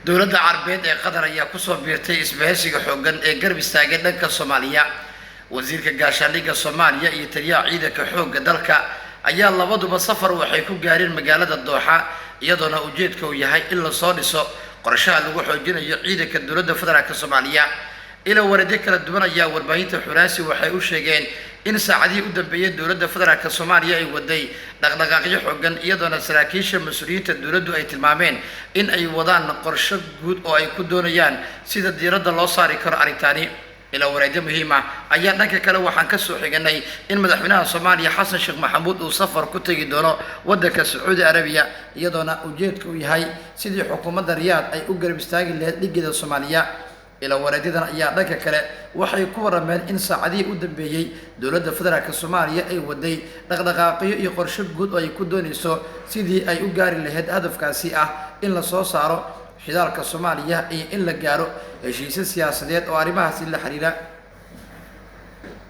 dowladda Carabeed ee Qatar ayaa ku soo biirtay isbahaysiga xooggan ee garab istaagay dhanka Soomaaliya. Wasiirka gaashaandhigga Soomaaliya iyo taliyaha ciidanka xoogga dalka ayaa labaduba safar waxay ku gaareen magaalada Dooxa iyadoona ujeedku yahay in la soo dhiso qorshaha lagu xoojinayo ciidanka dowladda federaalka Soomaaliya. ila warade kala duwan ayaa warbaahinta Xuraasi waxay u sheegeen in saacadii u dambeeyay dowladda federaalka Soomaaliya ay waday dhaqdhaqaaqyo xooggan iyadoona saraakiisha mas'uuliyiinta dowladdu ay tilmaameen in ay wadaan qorshe guud oo ay ku doonayaan sida diiradda loo saari karo arintani. ila warade muhiim ah ayaa dhanka kale waxaan ka soo xiganay in madaxweynaha Soomaaliya Xasan Sheekh Maxamuud uu safar ku tagi doono waddanka Sacuudi Arabiya iyadoona ujeedku yahay sidii xukuumadda Riyaad ay u garab istaagi lahayd dhigida Soomaaliya. ila waradidan ayaa dhanka kale waxay ku warameen in saacadii u dambeeyay dowladda federaalka Soomaaliya ay waday dhaqdhaqaaqyo iyo qorshe guud oo ay ku doonayso sidii ay u gaari lahayd hadafkaasi ah in la soo saaro xidaalka Soomaaliya iyo in la gaaro heshiis siyaasadeed oo arrimahaasi la xiriira.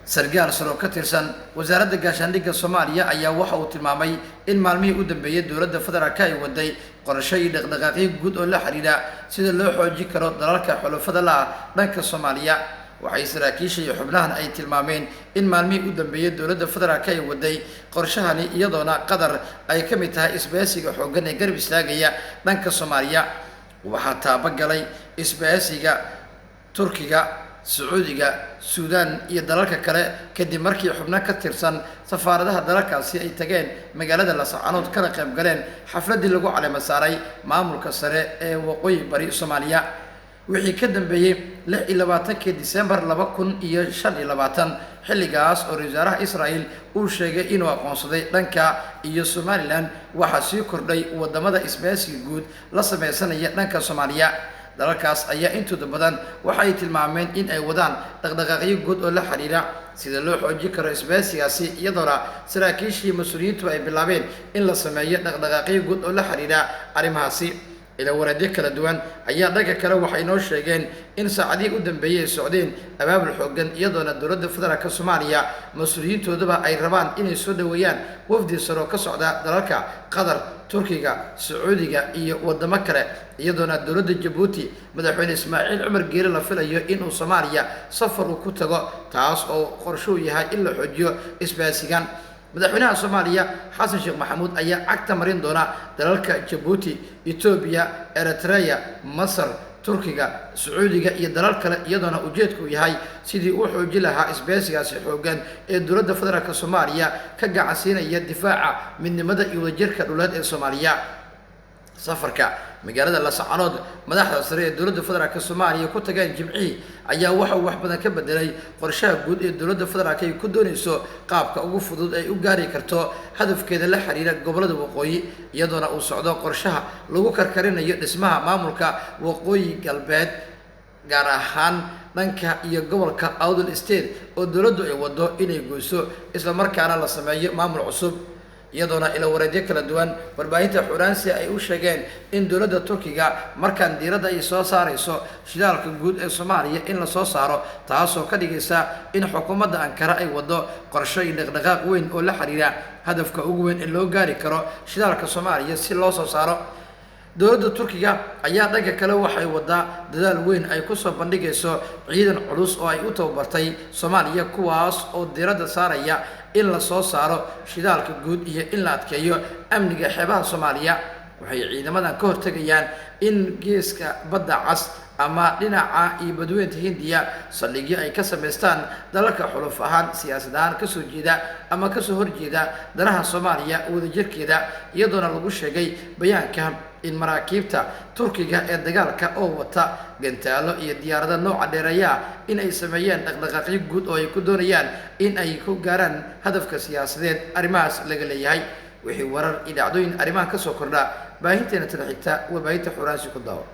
sargaal sare oo ka tirsan wasaaradda gaashaandhigga Soomaaliya ayaa waxa uu tilmaamay in maalmihii u dambeeyay dowladda federaalka ay waday qorshe iyo dhaqdhaqaaqyo guud oo la xiriira sida loo xoojin karo dalalka xulafada la dhanka Soomaaliya. waxay saraakiisha iyo xubnahan ay tilmaameen in maalmihii u dambeeyay dowladda federaalka ay waday qorshahani iyadoona Qatar ay ka mid tahay isbahaysiga xooggan ee garab istaagaya dhanka Soomaaliya. waxaa taabagalay isbahaysiga Turkiga, Sacuudiga, Suudaan iyo dalalka kale kadib markii xubno ka tirsan safaaradaha dalalkaasi ay tageen magaalada Laascaanood kana qayb galeen xafladii lagu caleema saaray maamulka sare ee waqooyi bari Soomaaliya. wixii ka dambeeyay 26 Diseembar 2025 xilligaas oo wasaaraha Israa'iil uu sheegay inuu aqoonsaday dhanka iyo Somaliland waxa sii kordhay wadamada isbahaysiga guud la sameeysanaya dhanka Soomaaliya. dalalkaas ayaa intooda badan waxay tilmaameen in ay wadaan dhaqdhaqaaqyo guud oo la xiriira sida loo xoojin karo isbahaysigaasi iyadoona saraakiishii mas'uuliyiintu ay bilaabeen in la sameeyo dhaqdhaqaaqyo guud oo la xiriira arrimahaasi. ila warade kala duwan ayaa dhanka kale waxay noo sheegeen in saacadii u dambeeyay ay socdeen abaabul xooggan iyadoona dowladda federaalka Soomaaliya mas'uuliyiintooduba ay rabaan inay soo dhaweeyaan wafdi sare oo ka socda dalalka Qatar, Turkiga, Sacuudiga iyo wadamo kale iyadoona dowladda Djibouti madaxweyne Ismaaciil Cumar Geele la filayo inuu Soomaaliya safar ku tago taas oo qorshu yahay in la xoojiyo isbahaysigan. madaxweynaha Soomaaliya Xasan Sheekh Maxamuud ayaa cagta marin doona dalalka Djibouti, Ethiopia, Eritrea, Masar, Turkiga, Sacuudiga iyo dalal kale iyadoona ujeedku yahay sidii uu xoojin lahaa isbahaysigaasi xooggan ee dowladda federaalka Soomaaliya ka gacansiinaya difaaca midnimada iyo wadajirka dhuleed ee Soomaaliya. safarka magaalada Laascaanood madaxda sare ee dowladda federaalka Soomaaliya ku tageen Jimcihii ayaa waxa uu wax badan ka bedelay qorshaha guud ee dowladda federaalka ay ku doonayso qaabka ugu fudud ay u gaari karto hadafkeeda la xiriira gobolada waqooyi iyadoona uu socdo qorshaha lagu karkarinayo dhismaha maamulka waqooyi galbeed gaar ahaan dhanka iyo gobolka Awdal State oo dowladdu ay wado inay goyso isla markaana la sameeyo maamul cusub. iyadoona ila warade kala duwan warbaahinta Xuraasi ay u sheegeen in dowladda Turkiga markaan diiradda ay soo saarayso shidaalka guud ee Soomaaliya in la soo saaro taasoo ka dhigaysa in xukuumadda Ankara ay wado qorshe dhaqdhaqaaq weyn oo la xiriira hadafka ugu weyn ee loo gaari karo shidaalka Soomaaliya si loo soo saaro. dowladda Turkiga ayaa dhanka kale waxay wadaa dadaal weyn ay ku soo bandhigayso ciidan culus oo ay u tababartay Soomaaliya kuwaas oo diiradda saaraya in la soo saaro shidaalka guud iyo in la adkeeyo amniga xeebaha Soomaaliya. waxay ciidamadan ka hortagayaan in geeska badda cas ama dhinaca iyo badweynta Hindiya saldhigyo ay ka sameystaan dalalka xuluf ahaan siyaasad ahaan ka soo jeeda ama ka soo horjeeda danaha Soomaaliya wadajirkeeda iyadoona lagu sheegay bayaanka in maraakiibta Turkiga ee dagaalka oo wata gantaalo iyo diyaarado nooca dheereeya in ay sameeyeen dhaqdhaqaaqyo guud oo ay ku doonayaan in ay ku gaaraan hadafka siyaasadeed arrimahaas laga leeyahay. wixii warar iyo dhacdooyin arrimaha ka soo kordha baahinteena tala xigta warbaahinta Xuraasi ku daawo.